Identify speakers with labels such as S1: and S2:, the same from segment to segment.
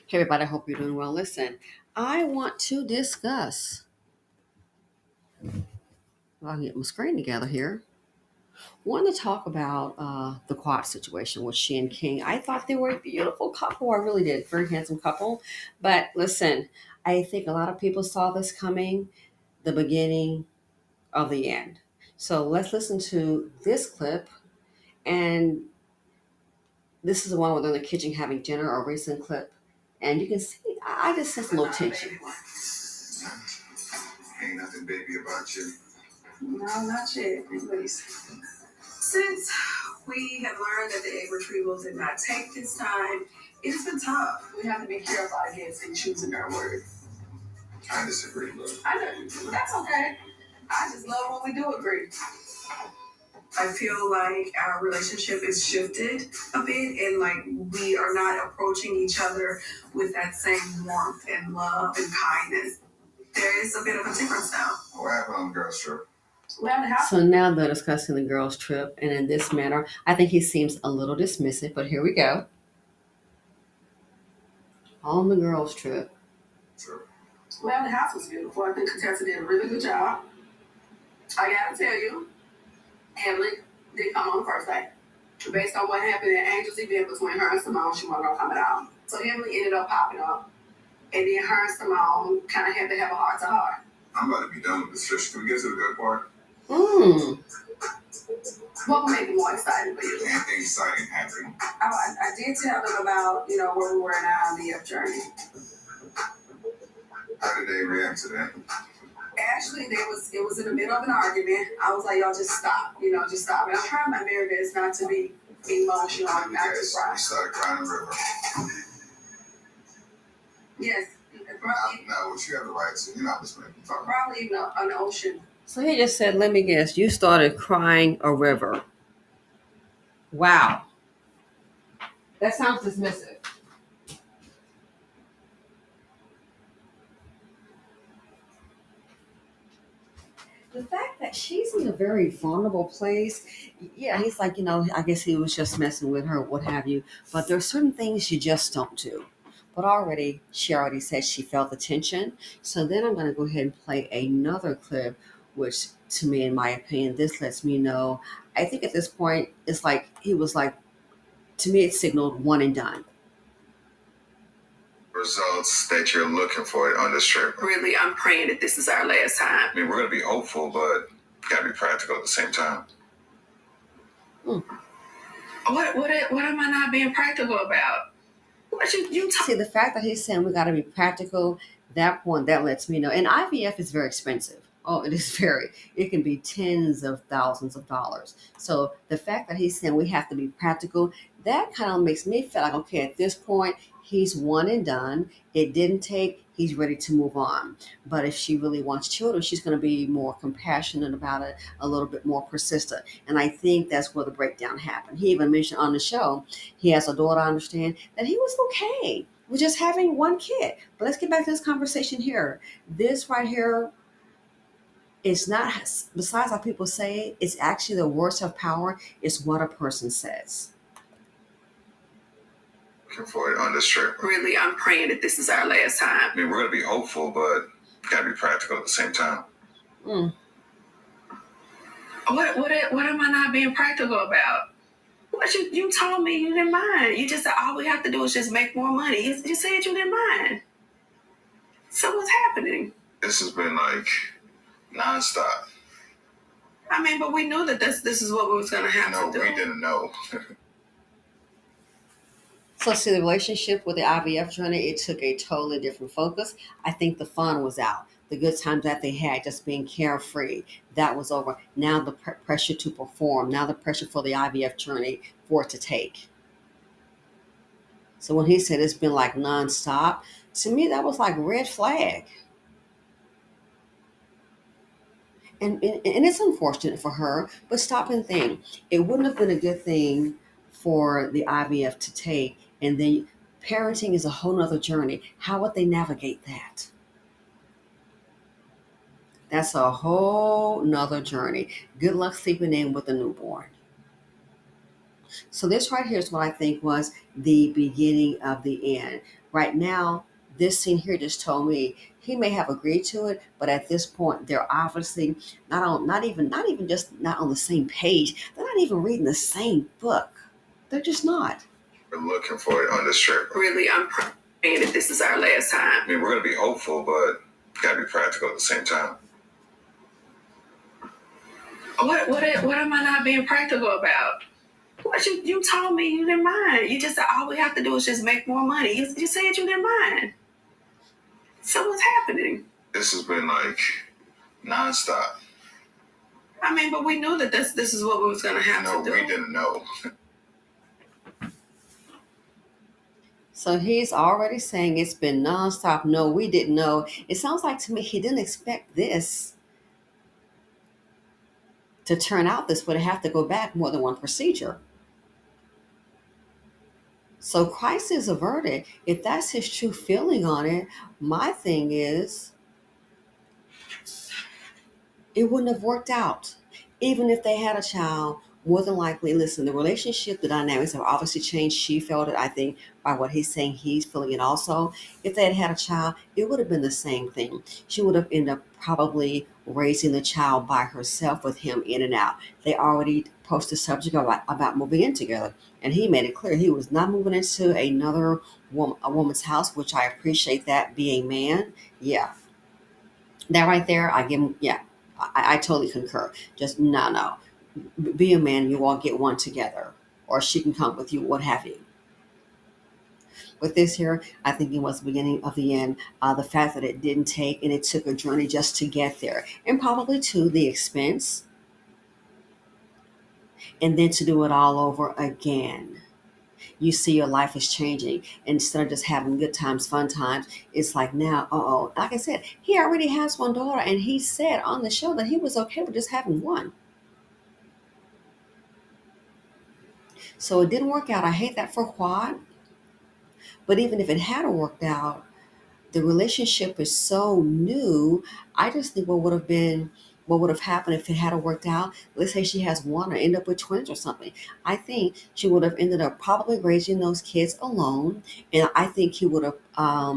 S1: Hey everybody, I hope you're doing well. Listen, I want to discuss. I'll get my screen together here. Want to talk about the quad situation with she and King. I thought they were a beautiful couple. I really did. Very handsome couple. But listen, I think a lot of people saw this coming, the beginning of the end. So let's listen to this clip. And this is the one where they're in the kitchen having dinner, a recent clip. And you can see, I just sense a little tension.
S2: Ain't nothing baby about you.
S3: No, not yet, please. Since we have learned that the egg retrieval did not take this time, it's been tough. We have to be careful, I guess, in choosing our word.
S2: I disagree, but
S3: I know, that's okay. I just love when we do agree. I feel like our relationship is shifted a bit and like we are not approaching each other with that same warmth and love and kindness. There is a bit of a difference now.
S2: what happened on the girls' trip?
S1: So now they're discussing the girls' trip, and in this manner, I think he seems a little dismissive, but here we go. On the girls' trip.
S2: Sure.
S3: Well, the house was beautiful. I think Contessa did a really good job. I gotta tell you, Emily did come on the first day. Based on what happened at Angel's event between her and Simone, she wasn't gonna come at all. So Emily ended up popping up. And then her and Simone kind of had to have a heart to heart.
S2: I'm about to be done with this fish. Can we get to the good part?
S3: What would make it more exciting for you?
S2: Anything exciting happening?
S3: I did tell them about, where we were in our IVF journey.
S2: How did they react to that?
S3: Actually, it was in the middle of an argument. I was like, y'all just stop, just stop. And I'm trying my very best not to be emotional and not to cry.
S2: You started crying in the river.
S3: Yes.
S2: Now, what you have the right to, you're not just making fun.
S3: Probably even an ocean.
S1: So he just said, let me guess, you started crying a river. Wow. That sounds dismissive. The fact that she's in a very vulnerable place, yeah, he's like, I guess he was just messing with her, what have you. But there's certain things you just don't do. But she already said she felt the tension. So then I'm going to go ahead and play another clip, which to me, in my opinion, this lets me know. I think at this point, it's like, he was like, to me, it signaled one and done.
S2: Results that you're looking for on this trip.
S3: Really, I'm praying that this is our last time.
S2: I mean, we're going to be hopeful, but got to be practical at the same time.
S3: What am I not being practical about? What you
S1: See, the fact that he's saying we got to be practical, that lets me know. And IVF is very expensive. Oh, it is it can be tens of thousands of dollars. So the fact that he's saying we have to be practical, that kind of makes me feel like, okay, at this point, he's one and done. It didn't take, he's ready to move on. But if she really wants children, she's going to be more compassionate about it, a little bit more persistent. And I think that's where the breakdown happened. He even mentioned on the show, he has a daughter, I understand, that he was okay with just having one kid. But let's get back to this conversation here. This right here, it's not, besides how people say, it's actually the words of power is what a person says.
S2: Looking for it on this trip.
S3: Really, I'm praying that this is our last time.
S2: I mean, we're going to be hopeful, but got to be practical at the same time.
S3: What am I not being practical about? What you told me you didn't mind. You just said all we have to do is just make more money. You said you didn't mind. So what's happening?
S2: This has been like nonstop.
S3: I mean, but we knew that this is what we was going to have to do.
S2: No, we didn't know.
S1: So see, the relationship with the IVF journey, it took a totally different focus. I think the fun was out. The good times that they had, just being carefree, that was over. Now the pressure to perform, now the pressure for the IVF journey for it to take. So when he said it's been like nonstop, to me, that was like red flag. And it's unfortunate for her, but stop and think. It wouldn't have been a good thing for the IVF to take. And then parenting is a whole nother journey. How would they navigate that? That's a whole nother journey. Good luck sleeping in with a newborn. So this right here is what I think was the beginning of the end. Right now, this scene here just told me he may have agreed to it, but at this point, they're obviously not even just not on the same page. They're not even reading the same book. They're just not.
S2: We're looking for it on this trip.
S3: Really, I'm praying that this is our last time.
S2: I mean, we're going to be hopeful, but gotta be practical at the same time.
S3: What am I not being practical about? What you told me you didn't mind. You just said all we have to do is just make more money. You said you didn't mind. So what's happening?
S2: This has been like nonstop.
S3: I mean, but we knew that this is what we was gonna have
S2: No,
S3: to do.
S2: we didn't know.
S1: So he's already saying it's been nonstop. No, we didn't know. It sounds like to me he didn't expect this to turn out this way, to have to go back more than one procedure. So Christ is averted. If that's his true feeling on it, my thing is it wouldn't have worked out. Even if they had a child, more than likely, listen, the relationship, the dynamics have obviously changed. She felt it, I think, by what he's saying, he's feeling it also. If they had had a child, it would have been the same thing. She would have ended up probably raising the child by herself with him in and out. They already posted the subject about moving in together. And he made it clear he was not moving into another a woman's house, which I appreciate that, being man. Yeah. That right there, I give him, yeah, I totally concur. Just no. Be a man, you all get one together. Or she can come with you, what have you. With this here, I think it was the beginning of the end. The fact that it didn't take and it took a journey just to get there. And probably to the expense. And then to do it all over again. You see your life is changing. Instead of just having good times, fun times, it's like now, like I said, he already has one daughter, and he said on the show that he was okay with just having one. So it didn't work out. I hate that for Quad. But even if it had worked out, the relationship is so new. I just think what would have happened if it had worked out. Let's say she has one or end up with twins or something. I think she would have ended up probably raising those kids alone. And I think he would have, I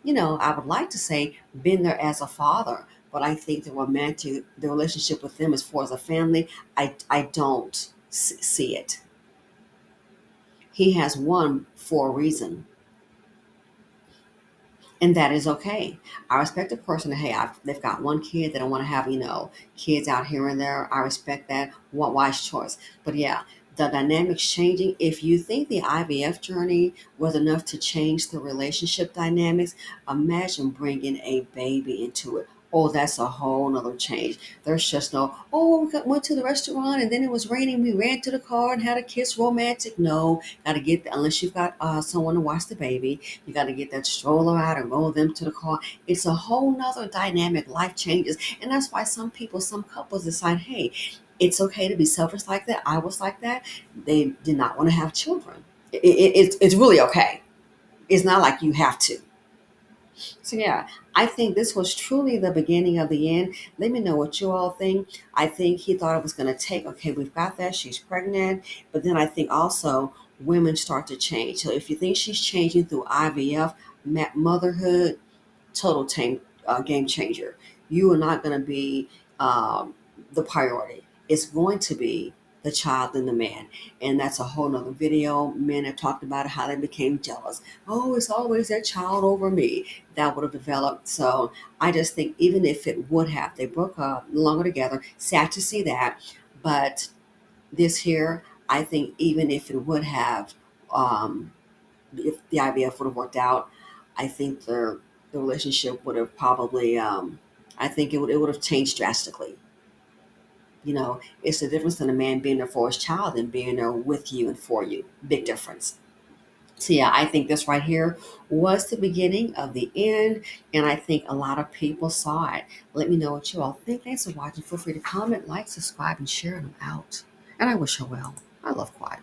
S1: would like to say been there as a father. But I think the relationship with them as far as a family, I don't see it. He has one for a reason. And that is okay. I respect the person that, hey, they've got one kid. They don't want to have, kids out here and there. I respect that. Wise choice. But yeah, the dynamics changing. If you think the IVF journey was enough to change the relationship dynamics, imagine bringing a baby into it. Oh, that's a whole nother change. There's just no, we went to the restaurant and then it was raining. We ran to the car and had a kiss romantic. No, got to unless you've got someone to watch the baby, you got to get that stroller out and roll them to the car. It's a whole nother dynamic. Life changes. And that's why some couples decide, hey, it's okay to be selfish like that. I was like that. They did not want to have children. It's really okay. It's not like you have to. So yeah, I think this was truly the beginning of the end. Let me know what you all think. I think he thought it was going to take, okay, we've got that. She's pregnant. But then I think also women start to change. So if you think she's changing through IVF, motherhood, total game changer. You are not going to be the priority. It's going to be the child and the man. And that's a whole nother video. Men have talked about how they became jealous. Oh, it's always that child over me. That would have developed. So I just think even if it would have, they broke up no longer together. Sad to see that. But this here, I think even if it would have, if the IVF would have worked out, I think the relationship would have probably, I think it would have changed drastically. It's the difference in a man being there for his child and being there with you and for you. Big difference. So yeah, I think this right here was the beginning of the end. And I think a lot of people saw it. Let me know what you all think. Thanks for watching. Feel free to comment, like, subscribe, and share them out. And I wish her well. I love Quiet.